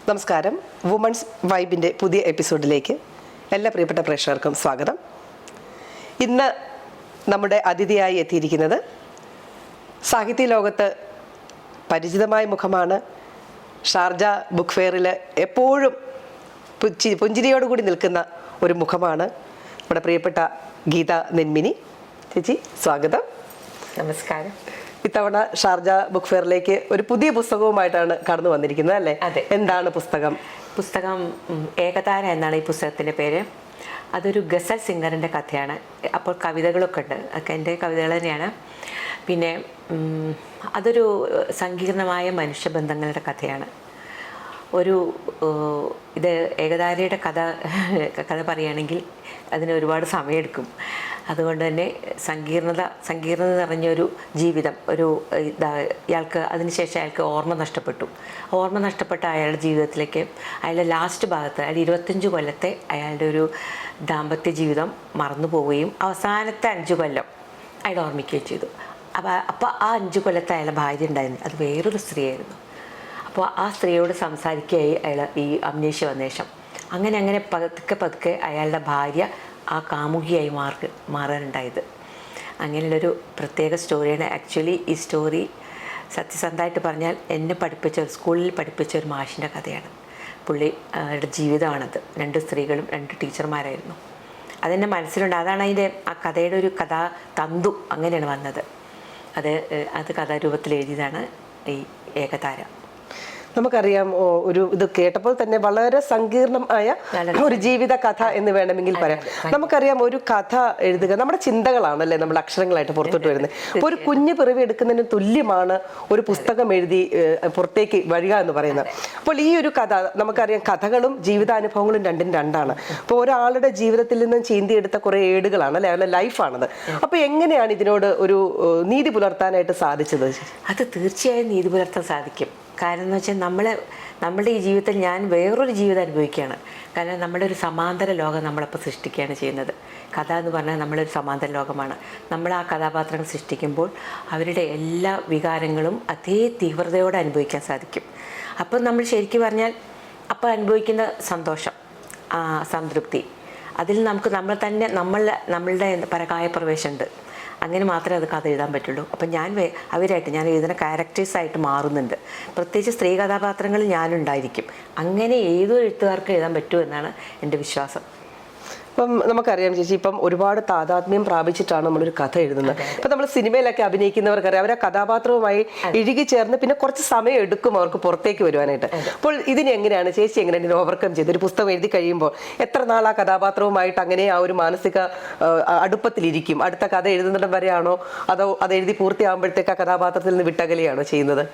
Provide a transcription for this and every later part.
നമസ്കാരം. വുമൺസ് വൈബിൻ്റെ പുതിയ എപ്പിസോഡിലേക്ക് എല്ലാ പ്രിയപ്പെട്ട പ്രേക്ഷകർക്കും സ്വാഗതം. ഇന്ന് നമ്മുടെ അതിഥിയായി എത്തിയിരിക്കുന്നത് സാഹിത്യ ലോകത്ത് പരിചിതമായ മുഖമാണ്. ഷാർജ ബുക്ക് ഫെയറിൽ എപ്പോഴും പുഞ്ചിരിയോടുകൂടി നിൽക്കുന്ന ഒരു മുഖമാണ് നമ്മുടെ പ്രിയപ്പെട്ട ഗീത നെന്മിനി ചേച്ചി. സ്വാഗതം. നമസ്കാരം. ഇത്തവണ ഷാർജ ബുക്ക് ഫെയറിലേക്ക് ഒരു പുതിയ പുസ്തകവുമായിട്ടാണ് കടന്നു വന്നിരിക്കുന്നത് അല്ലേ? അതെ. എന്താണ് പുസ്തകം? പുസ്തകം ഏകതാര എന്നാണ് ഈ പുസ്തകത്തിൻ്റെ പേര്. അതൊരു ഗസൽ സിംഗറിൻ്റെ കഥയാണ്. അപ്പോൾ കവിതകളൊക്കെ ഉണ്ട്, അതൊക്കെ എൻ്റെ കവിതകൾ തന്നെയാണ്. പിന്നെ അതൊരു സങ്കീർണമായ മനുഷ്യബന്ധങ്ങളുടെ കഥയാണ്. ഇത് ഏകതാരയുടെ കഥ പറയുകയാണെങ്കിൽ അതിന് ഒരുപാട് സമയമെടുക്കും. അതുകൊണ്ട് തന്നെ സങ്കീർണത നിറഞ്ഞൊരു ജീവിതം. ഇയാൾക്ക് അതിനുശേഷം അയാൾക്ക് ഓർമ്മ നഷ്ടപ്പെട്ട അയാളുടെ ജീവിതത്തിലേക്ക് അയാളുടെ ലാസ്റ്റ് ഭാഗത്ത് അയാൾ 25 കൊല്ലത്തെ അയാളുടെ ഒരു ദാമ്പത്യ ജീവിതം മറന്നു പോവുകയും അവസാനത്തെ 5 കൊല്ലം അയാൾ ഓർമ്മിക്കുകയും ചെയ്തു. അപ്പോൾ ആ 5 കൊല്ലത്തെ അയാളുടെ ഭാര്യ ഉണ്ടായിരുന്നു, അത് വേറൊരു സ്ത്രീയായിരുന്നു. അപ്പോൾ ആ സ്ത്രീയോട് സംസാരിക്കുകയായി അയാൾ ഈ അമ്നേഷ്യ വന്ന ശേഷം. അങ്ങനെ പതുക്കെ അയാളുടെ ഭാര്യ ആ കാമുകിയായി മാറാനുണ്ടായത്. അങ്ങനെയുള്ളൊരു പ്രത്യേക സ്റ്റോറിയാണ്. ആക്ച്വലി ഈ സ്റ്റോറി സത്യസന്ധമായിട്ട് പറഞ്ഞാൽ എന്നെ സ്കൂളിൽ പഠിപ്പിച്ച ഒരു മാഷിൻ്റെ കഥയാണ്. പുള്ളിയുടെ ജീവിതമാണത്. 2 സ്ത്രീകളും 2 ടീച്ചർമാരായിരുന്നു. അതെൻ്റെ മനസ്സിലുണ്ട്. അതാണ് അതിൻ്റെ ആ കഥയുടെ ഒരു തന്തു അങ്ങനെയാണ് വന്നത്. അത് കഥാരൂപത്തിൽ എഴുതിയതാണ് ഈ ഏകതാര. നമുക്കറിയാം, ഇത് കേട്ടപ്പോൾ തന്നെ വളരെ സങ്കീർണമായ ഒരു ജീവിത കഥ എന്ന് വേണമെങ്കിൽ പറയാം. നമുക്കറിയാം, ഒരു കഥ എഴുതുക നമ്മുടെ ചിന്തകളാണല്ലേ നമ്മൾ അക്ഷരങ്ങളായിട്ട് പുറത്തോട്ട് വരുന്നത്. അപ്പോൾ ഒരു കുഞ്ഞ് പിറവി എടുക്കുന്നതിന് തുല്യമാണ് ഒരു പുസ്തകം എഴുതി പുറത്തേക്ക് വരിക എന്ന് പറയുന്നത്. അപ്പോൾ ഈ ഒരു കഥ നമുക്കറിയാം, കഥകളും ജീവിതാനുഭവങ്ങളും രണ്ടും രണ്ടാണ്. അപ്പോൾ ഒരാളുടെ ജീവിതത്തിൽ നിന്നും ചീന്തിയെടുത്ത കുറെ ഏടുകളാണ് അല്ലെ, അവരുടെ ലൈഫാണത്. അപ്പോൾ എങ്ങനെയാണ് ഇതിനോട് ഒരു നീതി പുലർത്താനായിട്ട് സാധിച്ചത്? അത് തീർച്ചയായും നീതി പുലർത്താൻ സാധിക്കും. കാരണം എന്ന് വെച്ചാൽ നമ്മളുടെ ഈ ജീവിതത്തിൽ ഞാൻ വേറൊരു ജീവിതം അനുഭവിക്കുകയാണ്. കാരണം നമ്മുടെ ഒരു സമാന്തര ലോകം നമ്മളപ്പോൾ സൃഷ്ടിക്കുകയാണ് ചെയ്യുന്നത്. കഥ എന്ന് പറഞ്ഞാൽ നമ്മളൊരു സമാന്തര ലോകമാണ്. നമ്മൾ ആ കഥാപാത്രങ്ങൾ സൃഷ്ടിക്കുമ്പോൾ അവരുടെ എല്ലാ വികാരങ്ങളും അതേ തീവ്രതയോടെ അനുഭവിക്കാൻ സാധിക്കും. അപ്പം നമ്മൾ ശരിക്കും പറഞ്ഞാൽ അപ്പോൾ അനുഭവിക്കുന്ന സന്തോഷം, സംതൃപ്തി, അതിൽ നമുക്ക് നമ്മളുടെ പരകായ പ്രവേശമുണ്ട്. അങ്ങനെ മാത്രമേ അത് കഥ എഴുതാൻ പറ്റുള്ളൂ. അപ്പം ഞാൻ എഴുതുന്ന ക്യാരക്ടേഴ്സായിട്ട് മാറുന്നുണ്ട്. പ്രത്യേകിച്ച് സ്ത്രീ കഥാപാത്രങ്ങൾ ഞാനുണ്ടായിരിക്കും. അങ്ങനെ ഏതൊരു എഴുത്തുകാർക്ക് എഴുതാൻ പറ്റുമെന്നാണ് എൻ്റെ വിശ്വാസം. ഇപ്പം നമുക്കറിയാം ചേച്ചി, ഇപ്പം ഒരുപാട് താതാത്മ്യം പ്രാപിച്ചിട്ടാണ് നമ്മളൊരു കഥ എഴുതുന്നത്. ഇപ്പം നമ്മൾ സിനിമയിലൊക്കെ അഭിനയിക്കുന്നവർക്കറിയാം, അവരെ കഥാപാത്രവുമായി ഇഴുകി ചേർന്ന് പിന്നെ കുറച്ച് സമയം എടുക്കും അവർക്ക് പുറത്തേക്ക് വരുവാനായിട്ട്. അപ്പോൾ എങ്ങനെയാണ് ചേച്ചി ഓവർകം ചെയ്ത് ഒരു പുസ്തകം എഴുതി കഴിയുമ്പോൾ എത്ര നാൾ ആ കഥാപാത്രവുമായിട്ട് അങ്ങനെ ആ ഒരു മാനസിക അടുപ്പത്തിലിരിക്കും? അടുത്ത കഥ എഴുതുന്നിടം വരെയാണോ, അതോ അത് എഴുതി പൂർത്തിയാകുമ്പോഴത്തേക്ക് ആ കഥാപാത്രത്തിൽ നിന്ന് വിട്ടകലെയാണോ ചെയ്യുന്നത്?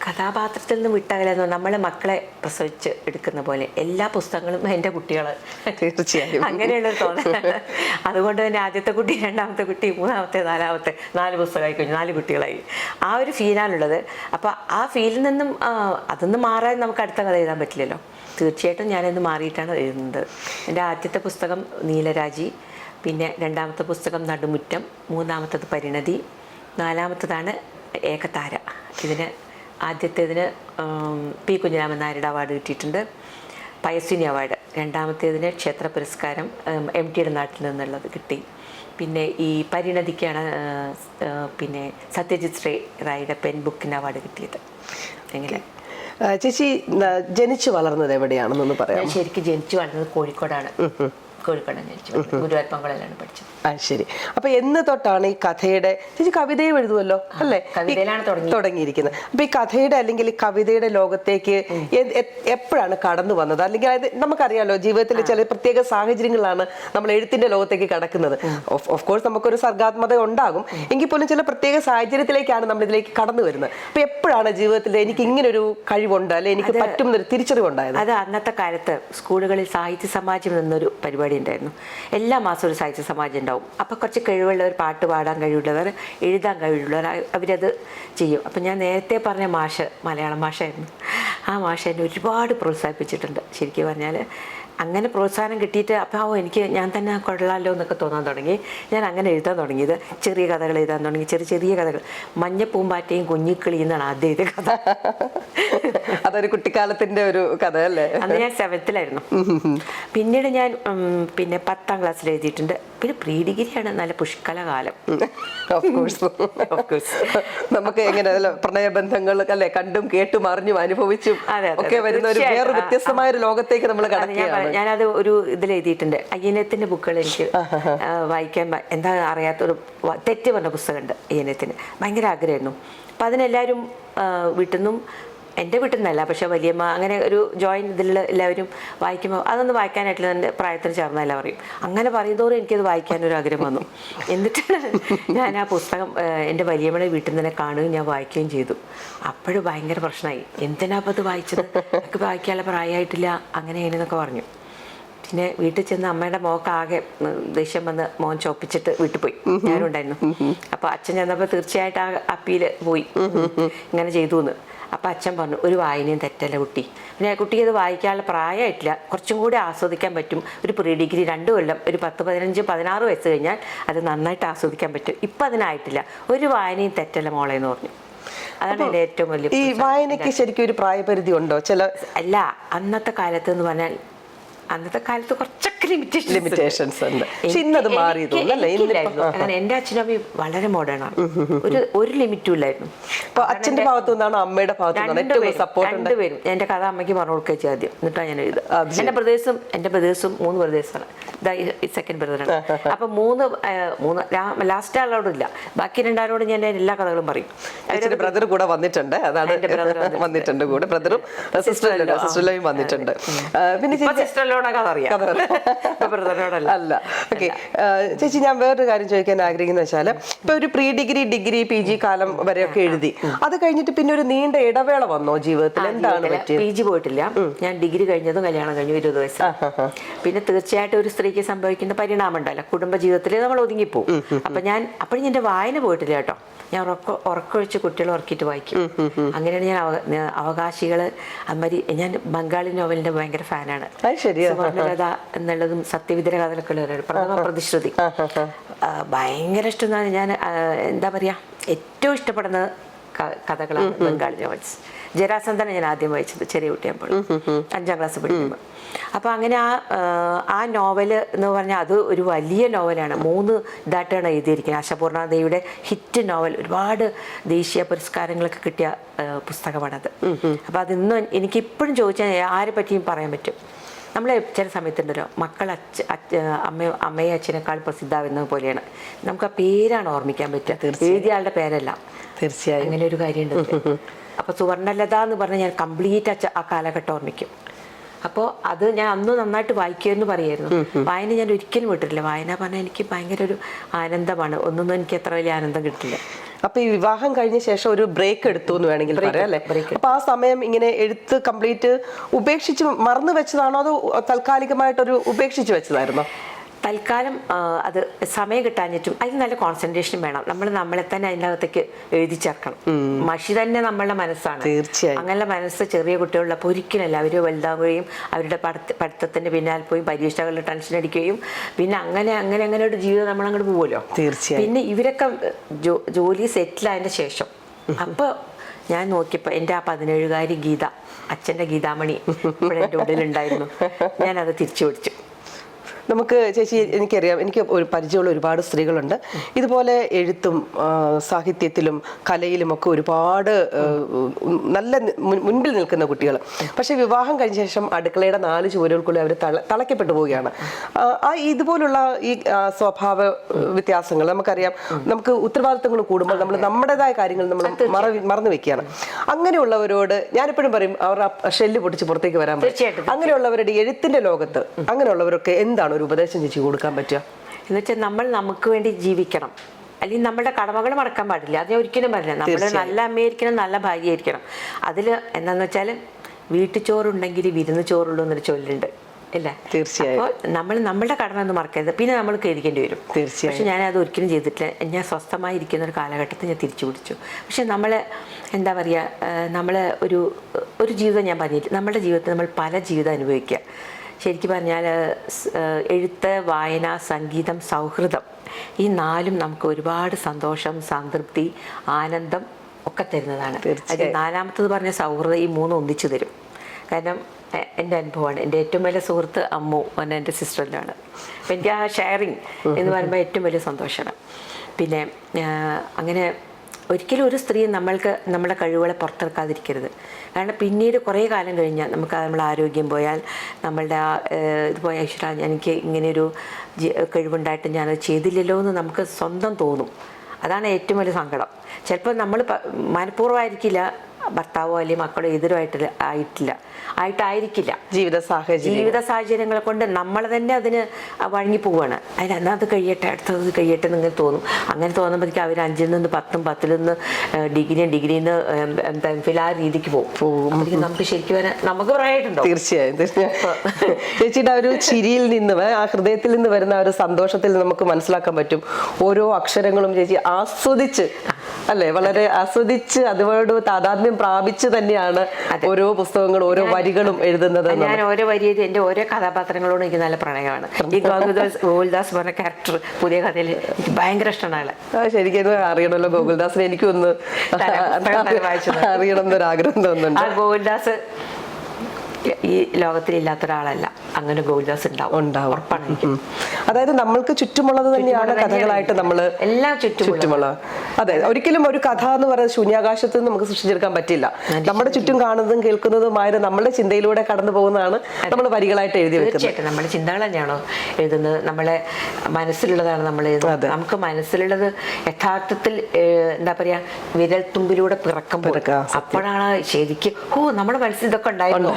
കഥാപാത്രത്തിൽ നിന്ന് വിട്ടകലെന്ന് നമ്മളെ മക്കളെ പ്രസവിച്ച് എടുക്കുന്ന പോലെ എല്ലാ പുസ്തകങ്ങളും എൻ്റെ കുട്ടികൾ, തീർച്ചയായും അങ്ങനെയുള്ളൊരു തോന്നലാണ്. അതുകൊണ്ട് തന്നെ ആദ്യത്തെ കുട്ടി, 2ാമത്തെ കുട്ടി, 3ാമത്തെ, 4ാമത്തെ 4 പുസ്തകമായി കഴിഞ്ഞു, 4 കുട്ടികളായി. ആ ഒരു ഫീലാണുള്ളത്. അപ്പോൾ ആ ഫീലിൽ നിന്നും അതൊന്ന് മാറാൻ നമുക്ക് അടുത്ത കഥ എഴുതാൻ പറ്റില്ലല്ലോ. തീർച്ചയായിട്ടും ഞാനിന്ന് മാറിയിട്ടാണ് എഴുതുന്നത്. എൻ്റെ ആദ്യത്തെ പുസ്തകം നീലരാജി, പിന്നെ 2ാമത്തെ പുസ്തകം നടുമുറ്റം, 3ാമത്തത് പരിണതി, 4ാമത്തതാണ് ഏകതാര. ആദ്യത്തേതിന് പി കുഞ്ഞിരാമൻ നായരുടെ അവാർഡ് കിട്ടിയിട്ടുണ്ട്, പയസ്വിനി അവാർഡ്. 2ാമത്തേതിന് ക്ഷേത്ര പുരസ്കാരം MTയുടെ നാട്ടിൽ നിന്നുള്ളത് കിട്ടി. പിന്നെ ഈ പരിണതിക്കാണ് പിന്നെ സത്യജിത് റായിയുടെ പെൻ ബുക്കിന് അവാർഡ് കിട്ടിയത്. എങ്ങനെ ചേച്ചി ജനിച്ചു വളർന്നത് എവിടെയാണെന്നൊന്ന് പറയാം? ശരിക്കും ജനിച്ചു വളർന്നത് കോഴിക്കോടാണ്. ഗുരുവായൂർപ്പങ്കുളയിലാണ് പഠിച്ചത്. ശരി. അപ്പൊ എന്ന് തൊട്ടാണ് ഈ കഥയുടെ, ചേച്ചി കവിതയും എഴുതുമല്ലോ അല്ലേ? കവിതയിലാണ് തുടങ്ങിയിരിക്കുന്നത്. അപ്പൊ ഈ കഥയുടെ അല്ലെങ്കിൽ ഈ കവിതയുടെ ലോകത്തേക്ക് എപ്പോഴാണ് കടന്നു വന്നത്? അല്ലെങ്കിൽ നമുക്കറിയാലോ, ജീവിതത്തിൽ ചില പ്രത്യേക സാഹചര്യങ്ങളാണ് നമ്മൾ എഴുത്തിന്റെ ലോകത്തേക്ക് കടക്കുന്നത്. ഓഫ് കോഴ്സ് നമുക്കൊരു സർഗാത്മകത ഉണ്ടാകും, എങ്കിൽ പോലും ചില പ്രത്യേക സാഹചര്യത്തിലേക്കാണ് നമ്മൾ ഇതിലേക്ക് കടന്നു വരുന്നത്. അപ്പൊ എപ്പോഴാണ് ജീവിതത്തിൽ എനിക്ക് ഇങ്ങനൊരു കഴിവുണ്ട്, അല്ലെ എനിക്ക് പറ്റുന്നൊരു തിരിച്ചറിവുണ്ടായത്? അത് അന്നത്തെ കാലത്ത് സ്കൂളുകളിൽ സാഹിത്യ സമാജം എന്നൊരു പരിപാടി ഉണ്ടായിരുന്നു. എല്ലാ മാസവും ഒരു സാഹിത്യ സമാജം ഉണ്ടാവും. അപ്പോൾ കുറച്ച് കഴിവുള്ളവർ, പാട്ട് പാടാൻ കഴിവുള്ളവർ, എഴുതാൻ കഴിവുള്ളവർ, അവരത് ചെയ്യും. അപ്പം ഞാൻ നേരത്തെ പറഞ്ഞ മാഷ് മലയാളം മാഷായിരുന്നു. ആ മാഷ് എന്നെ ഒരുപാട് പ്രോത്സാഹിപ്പിച്ചിട്ടുണ്ട്. ശരിക്കും പറഞ്ഞാൽ അങ്ങനെ പ്രോത്സാഹനം കിട്ടിയിട്ട് അപ്പോൾ എനിക്ക് ഞാൻ തന്നെ കൊള്ളാമല്ലോ എന്നൊക്കെ തോന്നാൻ തുടങ്ങി. ഞാൻ അങ്ങനെ എഴുതാൻ തുടങ്ങിയത്, ചെറിയ കഥകൾ എഴുതാൻ തുടങ്ങി, ചെറിയ ചെറിയ കഥകൾ. മഞ്ഞപ്പൂമ്പാറ്റയും കുഞ്ഞിക്കിളിയും എന്നാണ് ആദ്യം എഴുതിയ കഥ. അതൊരു കുട്ടിക്കാലത്തിന്റെ ഒരു കഥ അല്ലേ? അന്ന് ഞാൻ 7th-ലായിരുന്നു. പിന്നീട് ഞാൻ പിന്നെ 10ാം ക്ലാസ്സിൽ എഴുതിയിട്ടുണ്ട്. പിന്നെ പ്രീ ഡിഗ്രിയാണ് നല്ല പുഷ്കല കാലം. നമുക്ക് എങ്ങനെ പ്രണയബന്ധങ്ങൾ അല്ലെ കണ്ടും കേട്ടും അറിഞ്ഞും അനുഭവിച്ചും ഒക്കെ വരുന്ന ഒരു വേറെ വ്യത്യസ്തമായ ഒരു ലോകത്തേക്ക് നമ്മൾ കടക്കുകയാണ്. ഞാനത് ഒരു ഇതിൽ എഴുതിയിട്ടുണ്ട്. അയ്യനത്തിന്റെ ബുക്കുകൾ എനിക്ക് വായിക്കാൻ എന്താ അറിയാത്തൊരു തെറ്റ് പറഞ്ഞ പുസ്തകമുണ്ട് അയ്യനത്തിന്. ഭയങ്കര ആഗ്രഹമായിരുന്നു. അപ്പം അതിനെല്ലാവരും വീട്ടിൽ നിന്നും, എൻ്റെ വീട്ടിൽ നിന്നല്ല പക്ഷെ വലിയമ്മ അങ്ങനെ ഒരു ജോയിൻ ഇതിലുള്ള എല്ലാവരും വായിക്കുമ്പോൾ അതൊന്ന് വായിക്കാനായിട്ടുള്ള എൻ്റെ പ്രായത്തിന് ചേർന്നല്ല പറയും. അങ്ങനെ പറയുന്നതോറും എനിക്കത് വായിക്കാനൊരു ആഗ്രഹം വന്നു. എന്നിട്ടാണ് ഞാൻ ആ പുസ്തകം എൻ്റെ വലിയമ്മയുടെ വീട്ടിൽ നിന്ന് തന്നെ കാണുകയും ഞാൻ വായിക്കുകയും ചെയ്തു. അപ്പോഴും ഭയങ്കര പ്രശ്നമായി. എന്തിനാ അപ്പോൾ അത് വായിച്ചത്, എനിക്ക് വായിക്കാനുള്ള പ്രായമായിട്ടില്ല അങ്ങനെ എങ്ങനെയെന്നൊക്കെ പറഞ്ഞു. പിന്നെ വീട്ടിൽ ചെന്ന് അമ്മയുടെ മോക്കാകെ ദേഷ്യം വന്ന് മോൻ ചോപ്പിച്ചിട്ട് വീട്ടിൽ പോയി. ഞാനും ഉണ്ടായിരുന്നു. അപ്പോൾ അച്ഛൻ ചെന്നപ്പോൾ തീർച്ചയായിട്ടും ആ അപ്പീൽ പോയി, ഇങ്ങനെ ചെയ്തു എന്ന്. അപ്പം അച്ഛൻ പറഞ്ഞു, ഒരു വായനയും തെറ്റല്ല കുട്ടി. പിന്നെ കുട്ടിക്ക് അത് വായിക്കാനുള്ള പ്രായമായിട്ടില്ല, കുറച്ചും കൂടി ആസ്വദിക്കാൻ പറ്റും. ഒരു പ്രീ ഡിഗ്രി 2 കൊല്ലം, ഒരു 10, 15, 16 വയസ്സ് കഴിഞ്ഞാൽ അത് നന്നായിട്ട് ആസ്വദിക്കാൻ പറ്റും. ഇപ്പം അതിനായിട്ടില്ല, ഒരു വായനയും തെറ്റല്ല മോളെ എന്ന് പറഞ്ഞു. അതാണ് എൻ്റെ ഏറ്റവും വലിയ. ഈ വായനയ്ക്ക് ശരിക്കും ഒരു പ്രായപരിധി ഉണ്ടോ? അല്ല, അന്നത്തെ കാലത്ത് എന്ന് പറഞ്ഞാൽ അന്നത്തെ കാലത്ത് കുറച്ചൊക്കെ ലിമിറ്റേഷൻസ് ഉണ്ട്. പക്ഷെ ഇന്നത് മാറി തോന്നുന്നു. അങ്ങനെ എൻ്റെ അച്ഛനും അമ്മയും വളരെ മോഡേൺ ആണ്. ഒരു ലിമിറ്റും ഇല്ലായിരുന്നു. അച്ഛന്റെ ഭാഗത്തു നിന്നാണ് അമ്മയുടെ ഭാഗത്തു നിന്നാണ് സപ്പോർട്ട്? രണ്ടുപേരും. എൻ്റെ കഥ അമ്മയ്ക്ക് പറഞ്ഞു കൊടുക്കുക ആദ്യം, എന്നിട്ടാണ് ഞാൻ എഴുതുക. എൻ്റെ ബ്രദേഴ്സും 3 ബ്രദേഴ്സാണ്. സെക്കൻഡ് ബ്രദറാണ്. അപ്പൊ 3 ലാസ്റ്റ് ആളോടില്ല, ബാക്കി 2 ആളോട് ഞാൻ എല്ലാ കഥകളും പറയും. ബ്രദർ കൂടെ വന്നിട്ടുണ്ട്, അതാണ് വന്നിട്ടുണ്ട് കൂടെ. ബ്രദറും സിസ്റ്ററും വന്നിട്ടുണ്ട്. പിന്നെ അല്ല. ഓക്കെ ചേച്ചി, ഞാൻ വേറൊരു കാര്യം ചോദിക്കാൻ ആഗ്രഹിക്കുന്ന വെച്ചാൽ, ഇപ്പൊ ഒരു പ്രീ ഡിഗ്രി, PG കാലം വരെയൊക്കെ എഴുതി, അത് കഴിഞ്ഞിട്ട് പിന്നെ ഒരു നീണ്ട ഇടവേള വന്നോ ജീവിതത്തിൽ? എന്താണ് പറ്റിയത്? PG പോയിട്ടില്ല. ഞാൻ ഡിഗ്രി കഴിഞ്ഞതും കല്യാണം കഴിഞ്ഞു 20 വയസ്സ്. പിന്നെ തീർച്ചയായിട്ടും ഒരു സ്ത്രീക്ക് സംഭവിക്കുന്ന പരിണാമം ഉണ്ടല്ലോ, കുടുംബ ജീവിതത്തിൽ നമ്മൾ ഒതുങ്ങിപ്പോവും. അപ്പോഴും എൻ്റെ വായന പോയിട്ടില്ല കേട്ടോ. ഞാൻ ഉറക്കൊഴിച്ച് കുട്ടികളെ ഉറക്കിയിട്ട് വായിക്കും. അങ്ങനെയാണ് ഞാൻ അവകാശികള്, അമ്മരി. ഞാൻ ബംഗാളി നോവലിന്റെ ഭയങ്കര ഫാനാണ്. സുവർണലത എന്നുള്ളതും സത്യവിദ്ര കഥകളൊക്കെ ഉള്ളവരാണ്. പ്രഥമ പ്രതിശ്രുതി ഭയങ്കര ഇഷ്ടമാണ്. ഞാൻ എന്താ പറയാ, ഏറ്റവും ഇഷ്ടപ്പെടുന്ന കഥകളാണ് ബംഗാളി നോവൽസ്. ജരാസന്ധനെ ഞാൻ ആദ്യം വായിച്ചത് ചെറിയ കുട്ടിയാകുമ്പോൾ, 5ാം ക്ലാസ് പഠിക്കുമ്പോൾ. അപ്പോൾ അങ്ങനെ ആ നോവല് എന്ന് പറഞ്ഞാൽ അത് ഒരു വലിയ നോവലാണ്. 3 ഇതായിട്ടാണ് എഴുതിയിരിക്കുന്നത്. ആശാപൂർണദേവിയുടെ ഹിറ്റ് നോവൽ, ഒരുപാട് ദേശീയ പുരസ്കാരങ്ങളൊക്കെ കിട്ടിയ പുസ്തകമാണത്. അപ്പോൾ അതിന്നും എനിക്കിപ്പോഴും ചോദിച്ചാൽ ആരെ പറ്റിയും പറയാൻ പറ്റും. നമ്മൾ ചില സമയത്തുണ്ടല്ലോ, മക്കൾ അമ്മയും അച്ഛനേക്കാൾ പ്രസിദ്ധാവുന്നത് പോലെയാണ്. നമുക്ക് ആ പേരാണ് ഓർമ്മിക്കാൻ പറ്റുക, എഴുതിയ ആളുടെ പേരല്ല. തീർച്ചയായും അങ്ങനെ ഒരു കാര്യമുണ്ട്. അപ്പോൾ സുവർണലത എന്ന് പറഞ്ഞാൽ ഞാൻ കംപ്ലീറ്റ് ആ കാലഘട്ടം ഓർമ്മിക്കും. അപ്പോൾ അത് ഞാൻ അന്ന് നന്നായിട്ട് വായിക്കുമെന്ന് പറയായിരുന്നു. വായന ഞാൻ ഒരിക്കലും വിട്ടിട്ടില്ല. വായന പറഞ്ഞാൽ എനിക്ക് ഭയങ്കര ഒരു ആനന്ദമാണ്. ഒന്നൊന്നും എനിക്ക് അത്ര വലിയ ആനന്ദം കിട്ടില്ല. അപ്പൊ ഈ വിവാഹം കഴിഞ്ഞ ശേഷം ഒരു ബ്രേക്ക് എടുത്തു എന്ന് വേണമെങ്കിൽ പറയാം അല്ലേ? അപ്പൊ ആ സമയം ഇങ്ങനെ എഴുത്ത് കംപ്ലീറ്റ് ഉപേക്ഷിച്ച് മറന്നു വെച്ചതാണോ, അതോ താൽക്കാലികമായിട്ടൊരു ഉപേക്ഷിച്ച് വെച്ചതായിരുന്നോ? തൽക്കാലം അത് സമയം കിട്ടാഞ്ഞിട്ടും അതിന് നല്ല കോൺസെൻട്രേഷൻ വേണം. നമ്മളെ തന്നെ അതിൻ്റെ അകത്തേക്ക് എഴുതി ചേർക്കണം. മഷി തന്നെ നമ്മളുടെ മനസ്സാണ്. തീർച്ചയായും. അങ്ങനെ മനസ്സ് ചെറിയ കുട്ടികളിലപ്പോൾ ഒരിക്കലല്ല, അവർ വലുതാവുകയും അവരുടെ പഠിത്തത്തിന്റെ പിന്നാലെ പോയി പരീക്ഷകളിൽ ടെൻഷൻ അടിക്കുകയും പിന്നെ അങ്ങനെ ഒരു ജീവിതം നമ്മളങ്ങോട്ട് പോകുമല്ലോ. തീർച്ചയായും. പിന്നെ ഇവരൊക്കെ ജോലി സെറ്റിലായതിൻ്റെ ശേഷം അപ്പോൾ ഞാൻ നോക്കിയപ്പോൾ എൻ്റെ ആ 17-കാരി ഗീത, അച്ഛൻ്റെ ഗീതാമണി ഇപ്പോഴെൻ്റെ ഉള്ളിലുണ്ടായിരുന്നു. ഞാനത് തിരിച്ചു പിടിച്ചു. നമുക്ക് ചേച്ചി, എനിക്കറിയാം, എനിക്ക് ഒരു പരിചയമുള്ള ഒരുപാട് സ്ത്രീകളുണ്ട് ഇതുപോലെ എഴുത്തും സാഹിത്യത്തിലും കലയിലുമൊക്കെ ഒരുപാട് നല്ല മുൻപിൽ നിൽക്കുന്ന കുട്ടികൾ. പക്ഷെ വിവാഹം കഴിഞ്ഞ ശേഷം അടുക്കളയുടെ 4 ചുവരുകൾക്കുള്ളിൽ അവർ തളയ്ക്കപ്പെട്ടു പോവുകയാണ്. ഇതുപോലുള്ള ഈ സ്വഭാവ വ്യത്യാസങ്ങൾ നമുക്കറിയാം. നമുക്ക് ഉത്തരവാദിത്തങ്ങൾ കൂടുമ്പോൾ നമ്മൾ നമ്മുടേതായ കാര്യങ്ങൾ നമ്മൾ മറന്നു വെക്കുകയാണ്. അങ്ങനെയുള്ളവരോട് ഞാനെപ്പോഴും പറയും, അവർ ഷെല്ല് പൊട്ടിച്ച് പുറത്തേക്ക് വരാൻ പറ്റും. അങ്ങനെയുള്ളവരുടെ എഴുത്തിന്റെ ലോകത്ത് അങ്ങനെയുള്ളവരൊക്കെ എന്താണ് ഒരു ഉപദേശം ചേച്ചി കൊടുക്കാൻ പറ്റുക? എന്ന് വെച്ചാൽ നമ്മൾ നമുക്ക് വേണ്ടി ജീവിക്കണം, അല്ലെങ്കിൽ നമ്മുടെ കടമകൾ മറക്കാൻ പാടില്ല. അത് ഞാൻ ഒരിക്കലും പറഞ്ഞില്ല. നമ്മൾ നല്ല അമ്മയായിരിക്കണം, നല്ല ഭാര്യയായിരിക്കണം. അതിൽ എന്താണെന്ന് വെച്ചാൽ വീട്ടുചോറുണ്ടെങ്കിൽ വിരുന്ന് ചോറുള്ളൂ എന്നൊരു ചൊല്ലുണ്ട്, ഇല്ലേ? തീർച്ചയായും. അപ്പോൾ നമ്മളുടെ കടമ ഒന്നും മറക്കരുത്. പിന്നെ നമ്മൾ കരുതിക്കേണ്ടി വരും. തീർച്ചയായും. പക്ഷെ ഞാനത് ഒരിക്കലും ചെയ്തിട്ടില്ല. ഞാൻ സ്വസ്ഥമായിരിക്കുന്ന ഒരു കാലഘട്ടത്തിൽ ഞാൻ തിരിച്ചു പിടിച്ചു. പക്ഷെ നമ്മൾ എന്താ പറയുക, നമ്മൾ ഒരു ജീവിതം ഞാൻ പറഞ്ഞില്ല, നമ്മുടെ ജീവിതത്തിൽ നമ്മൾ പല ജീവിതം അനുഭവിക്കുക. ശരിക്കും പറഞ്ഞാൽ എഴുത്ത്, വായന, സംഗീതം, സൗഹൃദം, ഈ 4ഉം നമുക്ക് ഒരുപാട് സന്തോഷം, സംതൃപ്തി, ആനന്ദം ഒക്കെ തരുന്നതാണ്. അത് 4ാമത്തത് പറഞ്ഞ സൗഹൃദം, ഈ 3 ഒന്നിച്ചു തരും. കാരണം എൻ്റെ അനുഭവമാണ്. എൻ്റെ ഏറ്റവും വലിയ സുഹൃത്ത് അമ്മു പറഞ്ഞ എൻ്റെ സിസ്റ്ററിലാണ്. അപ്പം എനിക്ക് ആ ഷെയറിങ് എന്ന് പറയുമ്പോൾ ഏറ്റവും വലിയ സന്തോഷമാണ്. പിന്നെ അങ്ങനെ ഒരിക്കലും ഒരു സ്ത്രീ നമ്മുടെ കഴിവുകളെ പുറത്തെടുക്കാതിരിക്കരുത്. കാരണം പിന്നീട് കുറേ കാലം കഴിഞ്ഞാൽ നമ്മുടെ ആരോഗ്യം പോയാൽ, നമ്മളുടെ ഇത് പോയാൽ, ഈശ്വരാ എനിക്ക് ഇങ്ങനെയൊരു കഴിവുണ്ടായിട്ട് ഞാനത് ചെയ്തില്ലല്ലോ എന്ന് നമുക്ക് സ്വന്തം തോന്നും. അതാണ് ഏറ്റവും വലിയ സങ്കടം. ചിലപ്പോൾ നമ്മൾ മനഃപൂർവ്വമായിരിക്കില്ല ഭർത്താവോ അല്ലെങ്കിൽ മക്കളോ ആയിട്ടായിരിക്കില്ല ജീവിത സാഹചര്യങ്ങളെ കൊണ്ട് നമ്മൾ തന്നെ അതിന് വഴങ്ങി പോവുകയാണ്. എന്നാ അത് കഴിയട്ടെ, അടുത്തത് കഴിയട്ടെ എന്നിങ്ങനെ തോന്നും. അങ്ങനെ തോന്നുമ്പോഴേക്കും അവർ 5ൽ നിന്ന് 10, 10ൽ നിന്ന് ഡിഗ്രിയിൽ നിന്ന് എംഫിൽ ആ രീതിക്ക് പോകും. നമുക്ക് ശരിക്കും നമുക്ക് പറയായിട്ടുണ്ടോ? തീർച്ചയായും ചേച്ചിയുടെ ഒരു ചിരിയിൽ നിന്ന്, ആ ഹൃദയത്തിൽ നിന്ന് വരുന്ന ഒരു സന്തോഷത്തിൽ നമുക്ക് മനസ്സിലാക്കാൻ പറ്റും ഓരോ അക്ഷരങ്ങളും ചേച്ചി ആസ്വദിച്ച്, അല്ലെ, വളരെ ആസ്വദിച്ച് അതുകൊണ്ട് താതാത്മ്യം പ്രാപിച്ച് തന്നെയാണ് ഓരോ പുസ്തകങ്ങളും ഓരോ വരികളും എഴുതുന്നത്. ഞാൻ ഓരോ വരിയും എൻ്റെ ഓരോ കഥാപാത്രങ്ങളോടും എനിക്ക് നല്ല പ്രണയമാണ്. ഈ ഗോകുൽദാസ് പറഞ്ഞ ക്യാരക്ടർ പുതിയ കഥയിൽ എനിക്ക് ഭയങ്കര ഇഷ്ടമാണ്. ശരിക്കും അറിയണമല്ലോ ഗോകുൽദാസിനെ, എനിക്കൊന്ന് അറിയണം എന്നൊരാഗ്രഹം തോന്നുന്നുണ്ട്. ആ ഗോകുൽദാസ് ഈ ലോകത്തിലില്ലാത്ത ഒരാളല്ല. അങ്ങനെ ഗോകുൽദാസ് ഉണ്ടാവും. അതായത് നമ്മൾക്ക് ചുറ്റുമുള്ളത് തന്നെയാണ് കഥകളായിട്ട് നമ്മൾ എല്ലാം ചുറ്റുമുള്ള. അതെ, ഒരിക്കലും ഒരു കഥ എന്ന് പറയുന്നത് ശൂന്യാകാശത്ത് നിന്ന് നമുക്ക് സൃഷ്ടിച്ചെടുക്കാൻ പറ്റില്ല. നമ്മുടെ ചുറ്റും കാണുന്നതും കേൾക്കുന്നതുമായത് നമ്മുടെ ചിന്തയിലൂടെ കടന്നു പോകുന്നതാണ് നമ്മൾ വരികളായിട്ട് എഴുതി വെക്കുന്നത്. നമ്മുടെ ചിന്തകൾ തന്നെയാണോ എഴുതുന്നത്? നമ്മളെ മനസ്സിലുള്ളതാണ് നമ്മൾ എഴുതുന്നത്. നമുക്ക് മനസ്സിലുള്ളത് യഥാർത്ഥത്തിൽ എന്താ പറയാ, വിരൽ തുമ്പിലൂടെ പിറക്കുമ്പോൾ അപ്പോഴാണ് ശരിക്കും നമ്മുടെ മനസ്സിൽ ഇതൊക്കെ ഉണ്ടായിരുന്നു.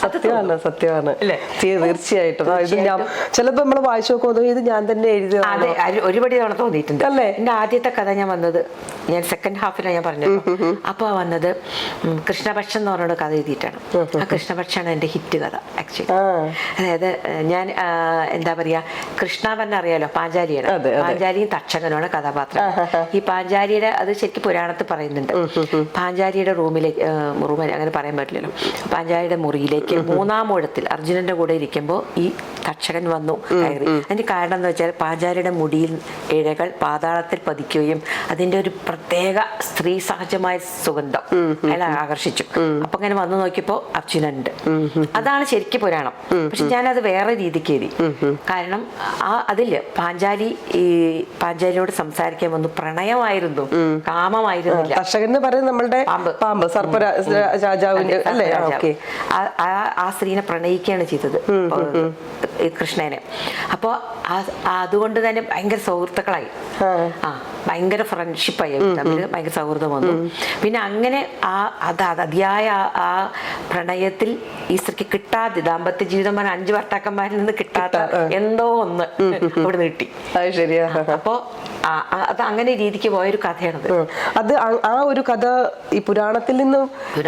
സത്യമാണ് തീർച്ചയായിട്ടും. ഇത് ഞാൻ ചിലപ്പോ നമ്മൾ വായിച്ചു നോക്കുമ്പോൾ ഇത് ഞാൻ തന്നെ എഴുതിയ. അതെ, ഒരുപടി തവണ തോന്നിയിട്ടുണ്ട് അല്ലേ. എൻ്റെ ആദ്യത്തെ കഥ ഞാൻ വന്നത്, ഞാൻ സെക്കൻഡ് ഹാഫിലാണ് ഞാൻ പറഞ്ഞത്. അപ്പോൾ വന്നത് കൃഷ്ണപക്ഷം എന്ന് പറഞ്ഞ കഥ എഴുതിയിട്ടാണ്. ആ കൃഷ്ണപക്ഷമാണ് എൻ്റെ ഹിറ്റ് കഥ ആക്ച്വലി. അതായത് ഞാൻ എന്താ പറയാ, കൃഷ്ണ പറഞ്ഞ അറിയാലോ, പാഞ്ചാലിയാണ്. പാഞ്ചാലിയും തക്ഷകനുമാണ് കഥാപാത്രം. ഈ പാഞ്ചാലിയുടെ അത് ശരിക്കും പുരാണത്തിൽ പറയുന്നുണ്ട്. പാഞ്ചാലിയുടെ റൂമിലേക്ക്, അങ്ങനെ പറയാൻ പറ്റില്ലല്ലോ, പാഞ്ചാലിയുടെ മുറിയിലേക്ക് 3-ാം ഊഴത്തിൽ അർജുനന്റെ കൂടെ ഇരിക്കുമ്പോൾ ഈ തക്ഷകൻ വന്നു കയറി. അതിന്റെ കാരണം എന്ന് വെച്ചാൽ പാഞ്ചാലിയുടെ മുടിയിൽ ഇഴകൾ പാതാളത്തിൽ പതിക്കുകയും അതിന്റെ ഒരു പ്രത്യേക സ്ത്രീ സഹജമായ സുഗന്ധം അയാളെ ആകർഷിച്ചു. അപ്പൊ അങ്ങനെ വന്നു നോക്കിയപ്പോ അർജുനനുണ്ട്. അതാണ് ശരിക്കും പുരാണം. പക്ഷെ ഞാനത് വേറെ രീതിക്ക് എഴുതി. കാരണം അതില് പാഞ്ചാലിയോട് സംസാരിക്കാൻ വന്നു പ്രണയമായിരുന്നു, കാമമായിരുന്നില്ല. തക്ഷകൻ പറയുന്നത് നമ്മളുടെ പാമ്പ് സർപ്പരാജാവിന്റെ അല്ലേ. ആ സ്ത്രീനെ പ്രണയിക്കുകയാണ് ചെയ്തത് കൃഷ്ണനെ. അപ്പോൾ അതുകൊണ്ട് തന്നെ ഭയങ്കര സുഹൃത്തുക്കളായി, ഭയങ്കര ഫ്രണ്ട്ഷിപ്പായി, തമ്മിൽ ഭയങ്കര സൗഹൃദം വന്നു. പിന്നെ അങ്ങനെ അതിയായ ആ പ്രണയത്തിൽ ഈ സ്ത്രീക്ക് കിട്ടാതെ, ദാമ്പത്യ ജീവിതം പറഞ്ഞ 5 ഭർത്താക്കന്മാരിൽ നിന്ന് കിട്ടാത്ത എന്തോ ഒന്ന് അവിടെ കിട്ടി. ശരിയാ. അപ്പോ അത് അങ്ങനെ രീതിക്ക് പോയൊരു കഥയാണത്. അത് ആ ഒരു കഥ ഈ പുരാണത്തിൽ നിന്ന്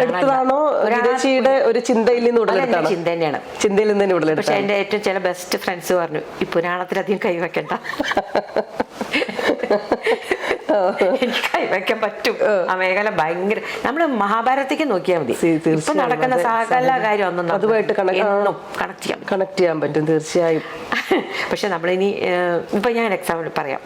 എടുത്തതാണോ, വിദേശിയുടെ ഒരു ചിന്തയിൽ നിന്ന് ഉടലെടുത്താണോ? ചിന്ത തന്നെയാണ്, ചിന്തയിൽ നിന്ന് ഉടലെടുത്തത്. പക്ഷെ എന്റെ ഏറ്റവും ചില ബെസ്റ്റ് ഫ്രണ്ട്സ് പറഞ്ഞു, ഈ പുരാണത്തിലധികം കൈവെക്കണ്ട, എനിക്ക് കൈവയ്ക്കാൻ പറ്റും. ആ മേഖല ഭയങ്കര, നമ്മള് മഹാഭാരതത്തേക്ക് നോക്കിയാൽ മതി, ഇപ്പൊ നടക്കുന്ന സകല കാര്യം ഒന്നും അതുമായിട്ട് കണക്ട് ചെയ്യാൻ പറ്റും തീർച്ചയായും. പക്ഷെ നമ്മളിനി ഇപ്പൊ ഞാൻ എക്സാമ്പിൾ പറയാം.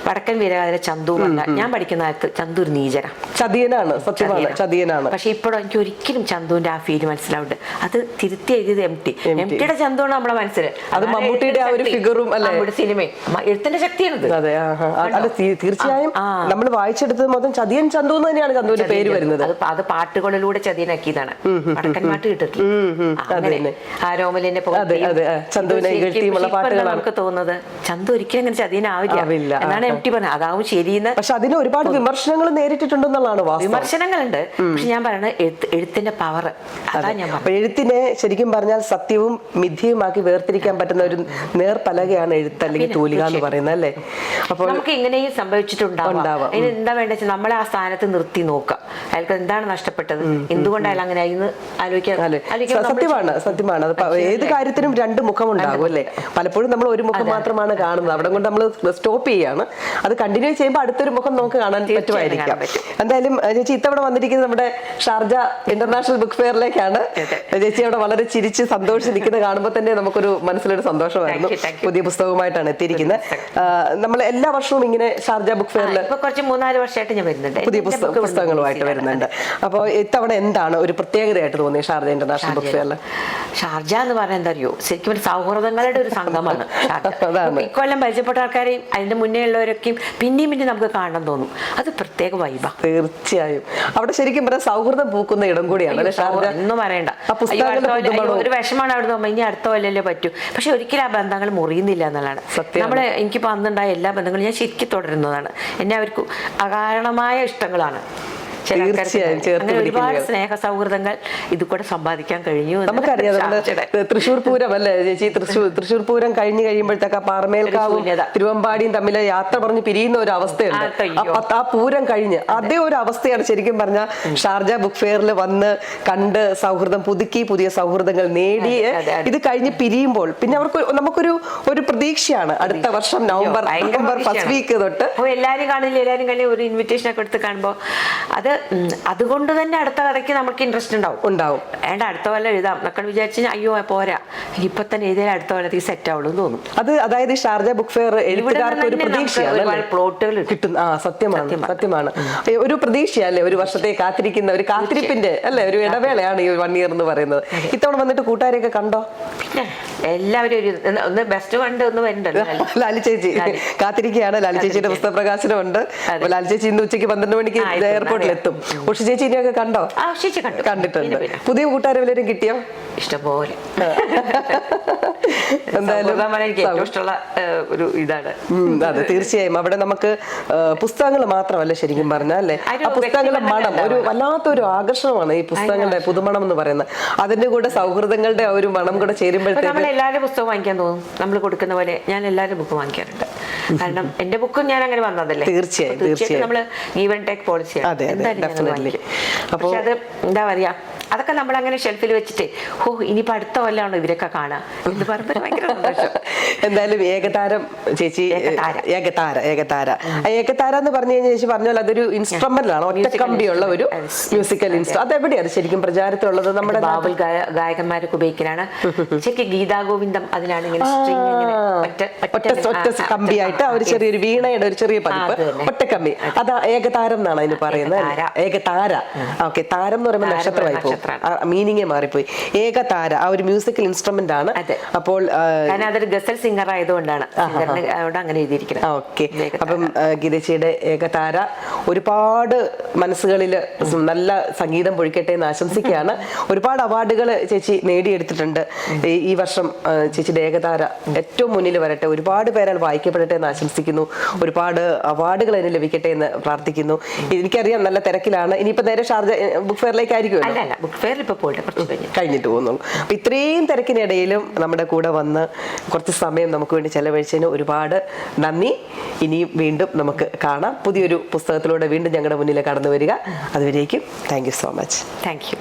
വടക്കൻ വീരഗാഥയിലെ ചന്തു വന്ന, ഞാൻ പഠിക്കുന്ന കാലത്ത് ചന്തു ഒരു നീചനാണ്, ചതിയനാണ്. പക്ഷെ ഇപ്പോഴും എനിക്ക് ഒരിക്കലും ചന്തുവിന്റെ ആ ഫീല് മനസ്സിലാവുന്നുണ്ട്. അത് തിരുത്തി എഴുതിയത് എംടിയുടെ ചന്തുവാണ് നമ്മളെ മനസ്സിൽ. അത് മമ്മൂട്ടിയുടെ ആ ഒരു ഫിഗറും അല്ലേ, സിനിമയും എഴുത്തിന്റെ ശക്തിയാണത്. തീർച്ചയായും നമ്മൾ വായിച്ചെടുത്തത് മൊത്തം ചതിയൻ ചന്തു എന്ന് തന്നെയാണ് ചന്തുവിന്റെ പേര് വരുന്നത്. അത് പാട്ടുകളിലൂടെ ചതിയനാക്കിയതാണ്. വടക്കൻ പാട്ട് കിട്ടിട്ടില്ല, ആരോമലിന്റെ ചന്തുവിനെ നമുക്ക് തോന്നുന്നത് ചന്തു ഒരിക്കലും അങ്ങനെ ചതിയനാവില്ല എന്നാണ് എംടി പറഞ്ഞത്. അതാവും ശരിയെന്ന്. പക്ഷെ അതിന് ഒരുപാട് വിമർശനങ്ങൾ നേരിട്ടിട്ടുണ്ടെന്നുള്ളതാണ് വാസ്തവം. വിമർശനങ്ങളുണ്ട്, പക്ഷെ ഞാൻ പറയുന്നത് എഴുത്തിന്റെ പവർ. അതാ ഞാൻ പറഞ്ഞത്. എഴുത്തിനെ ശരിക്കും പറഞ്ഞാൽ സത്യവും മിഥ്യയുമാക്കി വേർതിരിക്കാൻ പറ്റുന്ന ഒരു നേർപലകയാണ് എഴുത്ത് അല്ലെങ്കിൽ തൂലിക എന്ന് പറയുന്നത് അല്ലേ. അപ്പോൾ നമുക്ക് ഇങ്ങനെയും സംഭവിച്ചിട്ടുണ്ടാവും. ഉണ്ടാവാം. അതിന് എന്താ വേണ്ട വെച്ചാൽ നമ്മളെ ആ സ്ഥാനത്ത് നിർത്തി നോക്കുക. അയാൾക്ക് എന്താണ് നഷ്ടപ്പെട്ടത്, എന്തുകൊണ്ട് അയാൾ അങ്ങനെ സത്യമാണ്. അത് ഏത് കാര്യത്തിനും രണ്ട് മുഖം ഉണ്ടാകും അല്ലേ? പലപ്പോഴും നമ്മൾ ഒരു മുഖം മാത്രമാണ് കാണുന്നത്. അവിടെ കൊണ്ട് നമ്മൾ സ്റ്റോപ്പ് ചെയ്യാണ്. അത് കണ്ടിന്യൂ ചെയ്യുമ്പോൾ അടുത്തൊരു മുഖം നമുക്ക് കാണാൻ പറ്റുമായിരിക്കാം. എന്തായാലും ചേച്ചി ഇത്തവണ വന്നിരിക്കുന്നത് നമ്മുടെ ഷാർജ ഇന്റർനാഷണൽ ബുക്ക് ഫെയറിലേക്കാണ്. ചേച്ചി അവിടെ വളരെ ചിരിച്ച് സന്തോഷിച്ച് നിൽക്കുന്നത് കാണുമ്പോൾ തന്നെ നമുക്കൊരു മനസ്സിലൊരു സന്തോഷമായിരുന്നു. പുതിയ പുസ്തകവുമായിട്ടാണ് എത്തിയിരിക്കുന്നത്. നമ്മൾ എല്ലാ വർഷവും ഇങ്ങനെ ഷാർജ ബുക്ക് ഫെയറിൽ കുറച്ച് 3-4 വർഷമായിട്ട് ഞാൻ വരുന്നുണ്ട്, പുതിയ പുസ്തകങ്ങളുമായിട്ട് വരുന്നുണ്ട്. അപ്പോൾ ഇത്തവണ എന്താണ് ഒരു പ്രത്യേകതയായിട്ട് തോന്നിയത് ഷാർജ ഇന്റർനാഷണൽ ബുക്ക് ഫെയറിൽ? ഷാർജ എന്ന് പറഞ്ഞാൽ എന്താ അറിയോ, ശരിക്കും ഒരു സൗഹൃദങ്ങളുടെ ഒരു സംഘമാണ് ഇക്കൊല്ലം പരിചയപ്പെട്ട ആൾക്കാരെയും അതിന്റെ മുന്നേ ഉള്ളവരൊക്കെയും പിന്നെയും നമുക്ക് കാണാൻ തോന്നും. അത് പ്രത്യേക വൈബാ. തീർച്ചയായും അവിടെ ശരിക്കും പറഞ്ഞാൽ സൗഹൃദം പൂക്കുന്ന ഇടം കൂടിയാണ് ഷാർജ. ഒന്നും പറയണ്ട, ഒരു വിഷമാണ് അവിടെ നിന്ന് ഇനി അടുത്ത കൊല്ലല്ലേ പറ്റൂ. പക്ഷെ ഒരിക്കലും ആ ബന്ധങ്ങൾ മുറിയുന്നില്ല എന്നുള്ളതാണ്. നമ്മള് എനിക്കിപ്പോൾ അന്നുണ്ടായ എല്ലാ ബന്ധങ്ങളും ഞാൻ ശരിക്കും തുടരുന്നതാണ്. എന്നെ അവർക്ക് അകാരണമായ ഇഷ്ടങ്ങളാണ്. ഒരുപാട് സ്നേഹ സൗഹൃദങ്ങൾ ഇത് കൂടെ സമ്പാദിക്കാൻ കഴിഞ്ഞു. നമുക്കറിയാം തൃശ്ശൂർ പൂരം അല്ലേ ചേച്ചി? തൃശ്ശൂർ പൂരം കഴിഞ്ഞ് കഴിയുമ്പോഴത്തേക്ക് പാറമേൽക്കാവും തിരുവമ്പാടിയും തമ്മിൽ യാത്ര പറഞ്ഞ് പിരിയുന്ന ഒരു അവസ്ഥയുണ്ട്. ആ പൂരം കഴിഞ്ഞ് അതേ ഒരു അവസ്ഥയാണ് ശരിക്കും പറഞ്ഞ ഷാർജ ബുക്ക് ഫെയറിൽ വന്ന് കണ്ട് സൗഹൃദം പുതുക്കി, പുതിയ സൗഹൃദങ്ങൾ നേടി. ഇത് കഴിഞ്ഞ് പിരിയുമ്പോൾ പിന്നെ അവർക്ക് നമുക്കൊരു പ്രതീക്ഷയാണ് അടുത്ത വർഷം നവംബർ ഫസ്റ്റ് വീക്ക് തൊട്ട് എല്ലാരും കാണില്ല ഒരു ഇൻവിറ്റേഷൻ ഒക്കെ എടുത്ത് കാണുമ്പോൾ അതുകൊണ്ട് തന്നെ അടുത്ത കഥയ്ക്ക് നമുക്ക് ഇൻട്രസ്റ്റ് ഉണ്ടാവും. വേണ്ട അടുത്ത കൊല്ലം എഴുതാം എന്നൊക്കെ വിചാരിച്ചു അയ്യോ പോരാ, ഇപ്പൊ തന്നെ എഴുതിയാൽ അടുത്ത കൊല്ലത്തേക്ക് സെറ്റ് ആവുള്ളൂ എന്ന് തോന്നും. അതായത് ഷാർജ ബുക്ക് ഫെയർ എഴുത്തുകാർക്ക് ഒരു പ്രതീക്ഷയാണ്, പ്ലോട്ടുകൾ കിട്ടും. സത്യമാണ്. ഒരു പ്രതീക്ഷയല്ലേ, ഒരു വർഷത്തെ കാത്തിരിക്കുന്ന ഒരു കാത്തിരിപ്പിന്റെ അല്ലെ ഒരു ഇടവേളയാണ് ഈ 1 year എന്ന് പറയുന്നത്. ഇത്തവണ വന്നിട്ട് കൂട്ടുകാരെയൊക്കെ കണ്ടോ? എല്ലാവരും ഒന്ന് ബെസ്റ്റ് കണ്ട് ഒന്ന് വരുന്നുണ്ടല്ലോ. ലാലി ചേച്ചി കാത്തിരിക്കുകയാണ്. ലാലി ചേച്ചിയുടെ പുസ്തക പ്രകാശനം ഉണ്ട്. ലാലി ചേച്ചി ഇന്ന് ഉച്ചയ്ക്ക് 12 മണിക്ക് എയർപോർട്ടിൽ എത്തും. ഉഷ ചേച്ചി ഇനിയൊക്കെ കണ്ടോ? കണ്ടിട്ടുണ്ട്. പുതിയ കൂട്ടുകാരെ വല്ലവരും കിട്ടിയോ? ഇഷ്ടംപോലെ. അതെ തീർച്ചയായും. അവിടെ നമുക്ക് പുസ്തകങ്ങൾ മാത്രമല്ല ശരിക്കും പറഞ്ഞാൽ അല്ലെ, ആ പുസ്തകങ്ങളുടെ മണം ഒരു വല്ലാത്തൊരു ആകർഷണമാണ്. ഈ പുസ്തകങ്ങളുടെ പുതുമണം എന്ന് പറയുന്നത് അതിന്റെ കൂടെ സൗഹൃദങ്ങളുടെ ആ ഒരു മണം കൂടെ ചേരുമ്പോഴത്തേക്ക് എല്ലാവരും പുസ്തകം വാങ്ങിക്കാൻ തോന്നും. നമ്മൾ കൊടുക്കുന്ന പോലെ ഞാൻ എല്ലാവരും ബുക്ക് വാങ്ങിക്കാറുണ്ട്. കാരണം എന്റെ ബുക്കും ഞാൻ അങ്ങനെ വന്നതല്ലേ. തീർച്ചയായും നമ്മള് ഗീവ് ആൻഡ് ടേക്ക് പോളിസിയാണ്. അപ്പൊ അത് എന്താ പറയാ, അതൊക്കെ നമ്മൾ അങ്ങനെ ഷെൽഫിൽ വെച്ചിട്ട് ഇനിയിപ്പോ അടുത്ത കൊല്ലമാണോ ഇവരൊക്കെ കാണാം എന്ന് പറയുമ്പോൾ ഭയങ്കര സന്തോഷം. എന്തായാലും ഏകതാരം ചേച്ചി, ഏകതാര എന്ന് പറഞ്ഞു കഴിഞ്ഞാൽ ചേച്ചി പറഞ്ഞാൽ അതൊരു ഇൻസ്ട്രുമെന്റ് ആണ്, ഒറ്റക്കമ്പിയുള്ള ഒരു മ്യൂസിക്കൽ ഇൻസ്ട്രുമെന്റ്. അതെവിടെയാണ് ശരിക്കും പ്രചാരത്തിലുള്ളത്? നമ്മുടെ ബാബുൽ ഗായകന്മാരൊക്കെ ഉപയോഗിക്കലാണ്. ശരിക്കും ഗീതാഗോവിന്ദം അതിലാണ് ഇങ്ങനെ ഒറ്റ കമ്പിയായിട്ട് ഒരു ചെറിയൊരു വീണയുടെ ഒരു ചെറിയ പതിപ്പ് ഒറ്റക്കമ്പി. അതാ ഏകതാരം എന്നാണ് അതിന് പറയുന്നത്. ഏകതാര. ഓക്കെ, താരം എന്ന് പറയുമ്പോൾ നക്ഷത്രമായി പോകും, മീനിങ്ങേ മാറിപ്പോയി. ഏകതാര ആ ഒരു മ്യൂസിക്കൽ ഇൻസ്ട്രുമെന്റ് ആണ്. അപ്പോൾ അതൊരു ഗസൽ സിംഗർ ആയതുകൊണ്ടാണ് അങ്ങനെ എഴുതിയിരിക്കുന്നത്. ഓക്കെ, അപ്പം ഗീതച്ചിയുടെ ഏകതാര ഒരുപാട് മനസ്സുകളിൽ നല്ല സംഗീതം പൊഴിക്കട്ടെ എന്ന് ആശംസിക്കുകയാണ്. ഒരുപാട് അവാർഡുകൾ ചേച്ചി നേടിയെടുത്തിട്ടുണ്ട്. ഈ വർഷം ചേച്ചിയുടെ ഏകതാര ഏറ്റവും മുന്നിൽ വരട്ടെ, ഒരുപാട് പേരാൽ വായിക്കപ്പെടട്ടെ എന്ന് ആശംസിക്കുന്നു. ഒരുപാട് അവാർഡുകൾ അതിന് ലഭിക്കട്ടെ എന്ന് പ്രാർത്ഥിക്കുന്നു. എനിക്കറിയാം നല്ല തിരക്കിലാണ്. ഇനിയിപ്പോ നേരെ ഷാർജ ബുക്ക് ഫെയറിലേക്ക് ആയിരിക്കും കഴിഞ്ഞിട്ട് പോകുന്നുള്ളൂ. അപ്പൊ ഇത്രയും തിരക്കിനിടയിലും നമ്മുടെ കൂടെ വന്ന് കുറച്ച് സമയം നമുക്ക് വേണ്ടി ചെലവഴിച്ചതിന് ഒരുപാട് നന്ദി. ഇനിയും വീണ്ടും നമുക്ക് കാണാം. പുതിയൊരു പുസ്തകത്തിലൂടെ വീണ്ടും ഞങ്ങളുടെ മുന്നിൽ കടന്നു വരിക. അതുവരേക്കും thank you so much. Thank you.